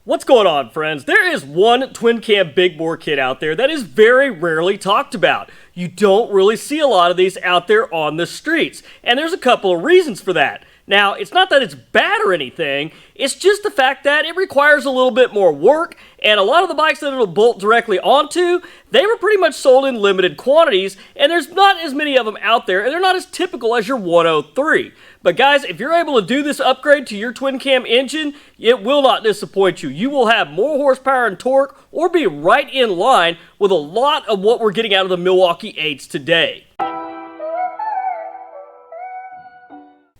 What's going on, friends? There is one twin cam big bore kit out there that is very rarely talked about. You don't really see a lot of these out there on the streets, and there's a couple of reasons for that. Now, it's not that it's bad or anything, it's just the fact that it requires a little bit more work, and a lot of the bikes that it'll bolt directly onto, they were pretty much sold in limited quantities, and there's not as many of them out there, and they're not as typical as your 103. But guys, if you're able to do this upgrade to your twin cam engine, it will not disappoint you. You will have more horsepower and torque, or be right in line with a lot of what we're getting out of the Milwaukee 8s today.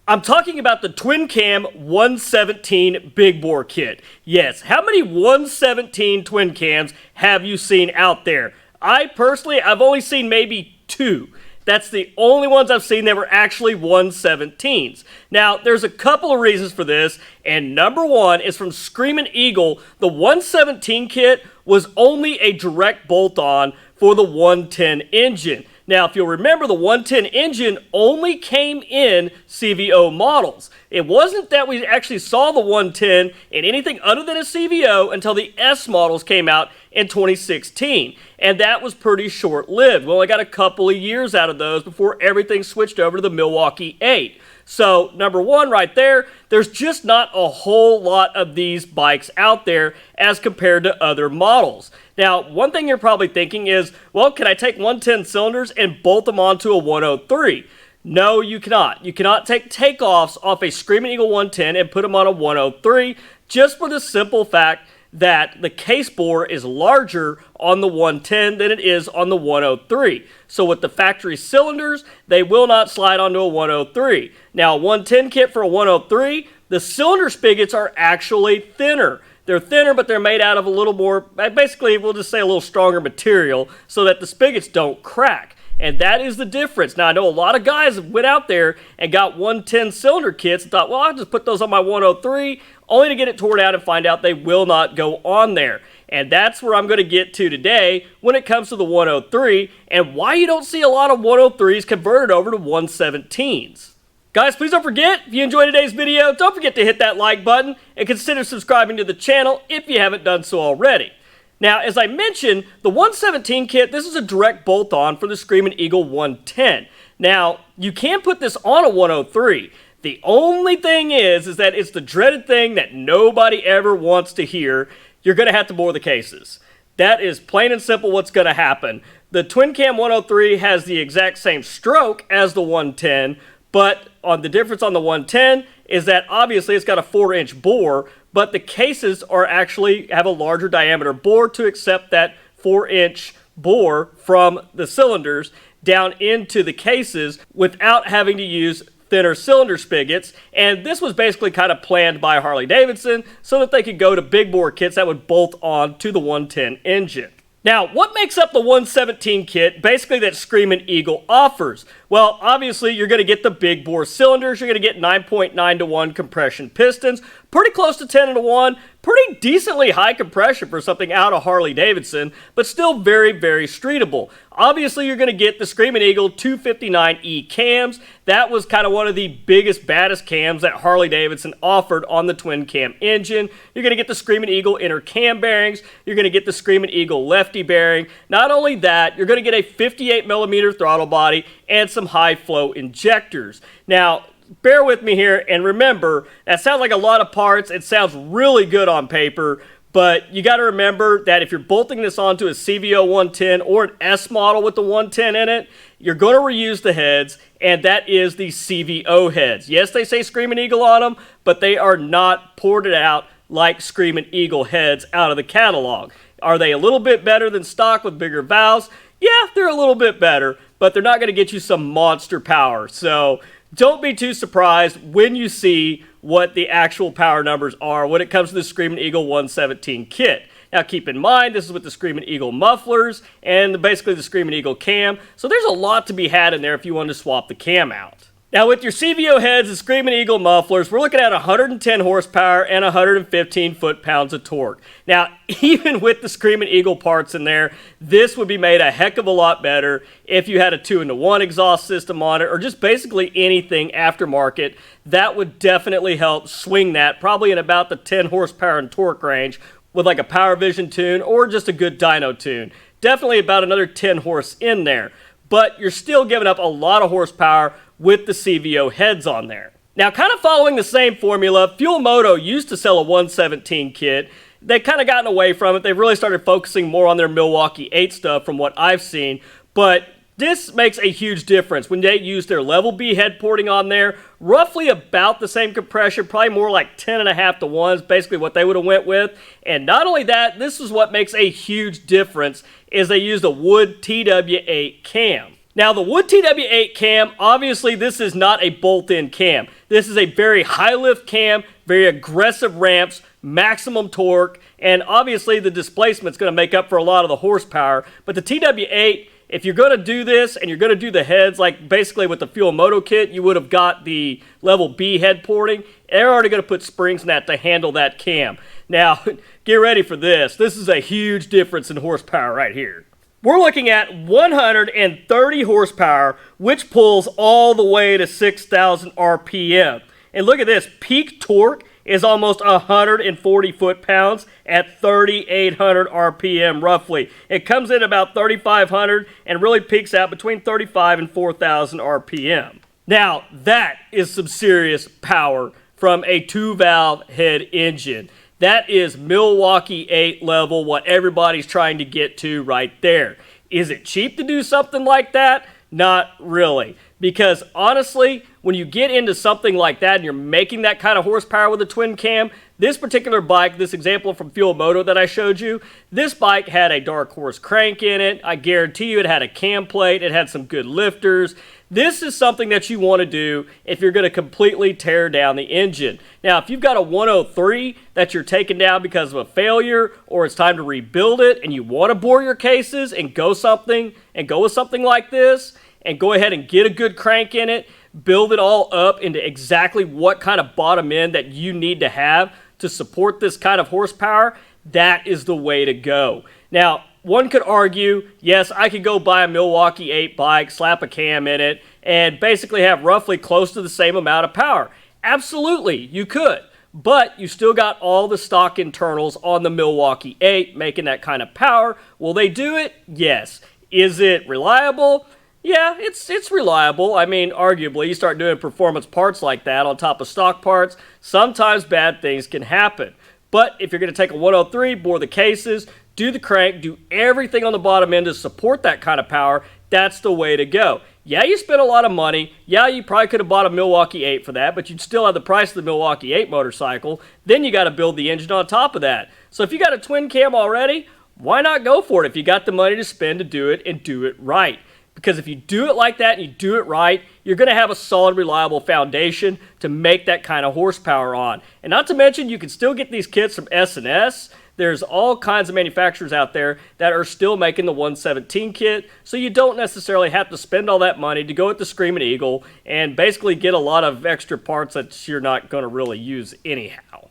I'm talking about the twin cam 117 big bore kit. Yes, how many 117 twin cams have you seen out there? I've only seen maybe 2. That's the only ones I've seen that were actually 117s. Now, there's a couple of reasons for this, and number one is from Screamin Eagle. The 117 kit was only a direct bolt-on for the 110 engine. Now, if you'll remember, the 110 engine only came in CVO models. It wasn't that we actually saw the 110 in anything other than a CVO until the S models came out in 2016. And that was pretty short-lived. We only got a couple of years out of those before everything switched over to the Milwaukee 8. So, number one right there, there's just not a whole lot of these bikes out there as compared to other models. Now, one thing you're probably thinking is, well, can I take 110 cylinders and bolt them onto a 103? No, you cannot. You cannot take takeoffs off a Screamin Eagle 110 and put them on a 103, just for the simple fact that the case bore is larger on the 110 than it is on the 103. So with the factory cylinders, they will not slide onto a 103. Now, a 110 kit for a 103, the cylinder spigots are actually thinner. They're thinner, but they're made out of a little more, basically, we'll just say a little stronger material so that the spigots don't crack. And that is the difference. Now, I know a lot of guys went out there and got 110 cylinder kits and thought, well, I'll just put those on my 103, only to get it torn out and find out they will not go on there. And that's where I'm going to get to today when it comes to the 103 and why you don't see a lot of 103s converted over to 117s. Guys, please don't forget, if you enjoyed today's video, don't forget to hit that like button and consider subscribing to the channel if you haven't done so already. Now, as I mentioned, the 117 kit, this is a direct bolt-on for the Screamin Eagle 110. Now, you can put this on a 103. The only thing is that it's the dreaded thing that nobody ever wants to hear. You're going to have to bore the cases. That is plain and simple what's going to happen. The twin cam 103 has the exact same stroke as the 110, but the difference on the 110 is that obviously it's got a 4-inch bore, but the cases have a larger diameter bore to accept that 4-inch bore from the cylinders down into the cases without having to use thinner cylinder spigots. And this was basically kind of planned by Harley-Davidson so that they could go to big bore kits that would bolt on to the 110 engine. Now, what makes up the 117 kit, basically, that Screamin Eagle offers? Well, obviously, you're going to get the big bore cylinders. You're going to get 9.9 to 1 compression pistons, pretty close to 10 to 1, pretty decently high compression for something out of Harley-Davidson, but still very, very streetable. Obviously, you're going to get the Screamin Eagle 259E cams. That was kind of one of the biggest, baddest cams that Harley-Davidson offered on the twin cam engine. You're going to get the Screamin Eagle inner cam bearings. You're going to get the Screamin Eagle lefty bearing. Not only that, you're going to get a 58mm throttle body and some high flow injectors. Now, bear with me here, and remember, that sounds like a lot of parts. It sounds really good on paper, but you got to remember that if you're bolting this onto a CVO 110 or an S model with the 110 in it, you're going to reuse the heads, and that is the CVO heads. Yes, they say Screamin Eagle on them, but they are not ported out like Screamin Eagle heads out of the catalog. Are they a little bit better than stock with bigger valves? Yeah, they're a little bit better, but they're not going to get you some monster power. So don't be too surprised when you see what the actual power numbers are when it comes to the Screamin Eagle 117 kit. Now keep in mind, this is with the Screamin Eagle mufflers and basically the Screamin Eagle cam, so there's a lot to be had in there if you want to swap the cam out. Now with your CVO heads and Screamin Eagle mufflers, we're looking at 110 horsepower and 115 foot-pounds of torque. Now, even with the Screamin Eagle parts in there, this would be made a heck of a lot better if you had a 2-in-1 exhaust system on it, or just basically anything aftermarket. That would definitely help swing that, probably in about the 10 horsepower and torque range, with like a Power Vision tune or just a good dyno tune. Definitely about another 10 horse in there. But you're still giving up a lot of horsepower with the CVO heads on there. Now, kind of following the same formula, Fuel Moto used to sell a 117 kit. They've kind of gotten away from it. They've really started focusing more on their Milwaukee 8 stuff from what I've seen. But this makes a huge difference when they use their level B head porting on there. Roughly about the same compression, probably more like 10.5 to 1 is basically what they would have went with. And not only that, this is what makes a huge difference, is they use the Wood TW8 cam. Now the Wood TW8 cam, obviously this is not a bolt-in cam. This is a very high lift cam, very aggressive ramps, maximum torque, and obviously the displacement's going to make up for a lot of the horsepower. But the TW8, if you're going to do this and you're going to do the heads, like basically with the Fuel Moto kit, you would have got the level B head porting. They're already going to put springs in that to handle that cam. Now, get ready for this. This is a huge difference in horsepower right here. We're looking at 130 horsepower, which pulls all the way to 6,000 RPM. And look at this, peak torque is almost 140 foot-pounds at 3,800 RPM roughly. It comes in about 3,500 and really peaks out between 35 and 4,000 RPM. Now, that is some serious power from a 2-valve head engine. That is Milwaukee 8 level, what everybody's trying to get to right there. Is it cheap to do something like that? Not really. Because honestly, when you get into something like that and you're making that kind of horsepower with a twin cam, this particular bike, this example from Fuel Moto that I showed you, this bike had a dark horse crank in it. I guarantee you it had a cam plate. It had some good lifters. This is something that you want to do if you're going to completely tear down the engine. Now, if you've got a 103 that you're taking down because of a failure, or it's time to rebuild it, and you want to bore your cases and go with something like this, and go ahead and get a good crank in it, build it all up into exactly what kind of bottom end that you need to have to support this kind of horsepower, that is the way to go. Now, one could argue, yes, I could go buy a Milwaukee 8 bike, slap a cam in it, and basically have roughly close to the same amount of power. Absolutely, you could. But you still got all the stock internals on the Milwaukee 8 making that kind of power. Will they do it? Yes. Is it reliable? Yeah, it's reliable. I mean, arguably, you start doing performance parts like that on top of stock parts, sometimes bad things can happen. But if you're going to take a 103, bore the cases, do the crank, do everything on the bottom end to support that kind of power, that's the way to go. Yeah, you spent a lot of money. Yeah, you probably could have bought a Milwaukee 8 for that, but you'd still have the price of the Milwaukee 8 motorcycle. Then you got to build the engine on top of that. So if you got a twin cam already, why not go for it if you got the money to spend to do it and do it right? Because if you do it like that and you do it right, you're going to have a solid, reliable foundation to make that kind of horsepower on. And not to mention, you can still get these kits from S&S. There's all kinds of manufacturers out there that are still making the 117 kit, so you don't necessarily have to spend all that money to go with the Screamin Eagle and basically get a lot of extra parts that you're not going to really use anyhow.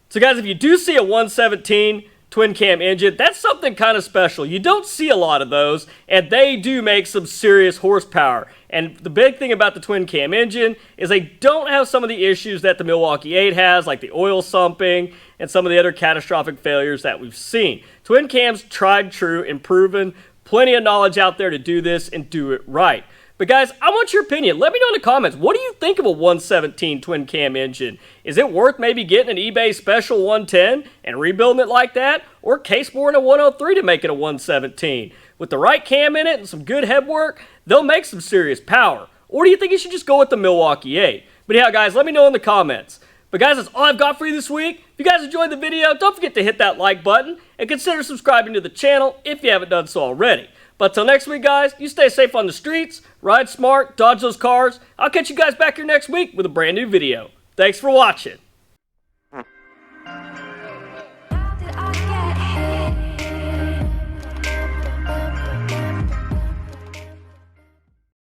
So guys, if you do see a 117 twin cam engine, that's something kind of special. You don't see a lot of those, and they do make some serious horsepower. And the big thing about the twin cam engine is they don't have some of the issues that the Milwaukee 8 has, like the oil sumping and some of the other catastrophic failures that we've seen. Twin cams, tried, true, and proven. Plenty of knowledge out there to do this and do it right. But guys, I want your opinion. Let me know in the comments. What do you think of a 117 twin cam engine? Is it worth maybe getting an eBay special 110 and rebuilding it like that? Or case boring a 103 to make it a 117? With the right cam in it and some good head work, they'll make some serious power. Or do you think you should just go with the Milwaukee 8? But yeah, guys, let me know in the comments. But guys, that's all I've got for you this week. If you guys enjoyed the video, don't forget to hit that like button and consider subscribing to the channel if you haven't done so already. But till next week, guys, you stay safe on the streets, ride smart, dodge those cars. I'll catch you guys back here next week with a brand new video. Thanks for watching.